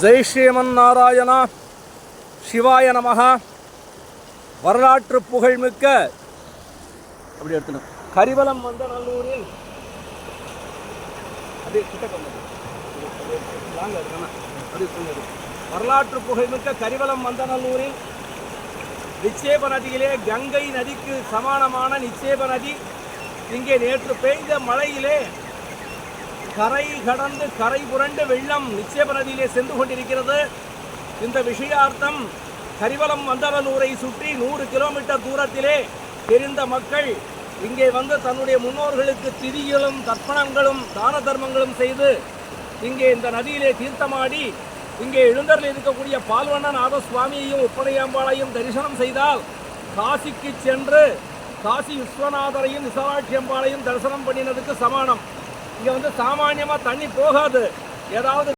ஜெய் ஸ்ரீமன் நாராயணா சிவாய நமஹ. வரலாற்று புகழ்மிக்க அப்படி எடுத்துணும் கரிவலம் வந்த நல்லூரில் வரலாற்று புகழ்மிக்க கரிவலம் வந்த நல்லூரில் நிச்சேப நதியிலே கங்கை நதிக்கு சமானமான நிச்சேப நதி இங்கே நேற்று பெய்த மழையிலே கரை கடந்து கரை புரண்டு வெள்ளம் நிச்சேப நதியிலே சென்று கொண்டிருக்கிறது. இந்த விஷயார்த்தம் கரிவலம் வந்தவனூரை சுற்றி 100 கிலோமீட்டர் தூரத்திலே தெரிந்த மக்கள் இங்கே வந்து தன்னுடைய முன்னோர்களுக்கு திதிகளும் தர்ப்பணங்களும் தான தர்மங்களும் செய்து இங்கே இந்த நதியிலே தீர்த்தமாடி இங்கே எழுந்தரில் இருக்கக்கூடிய பால்வண்ணநாத சுவாமியையும் உப்படையம்பாளையும் தரிசனம் செய்தால் காசிக்கு சென்று காசி விஸ்வநாதரையும் விசாலாட்சி அம்பாளையும் தரிசனம் பண்ணினதுக்கு சமானம். இங்கே வந்து சாமானியமாக தண்ணி போகாது. ஏதாவது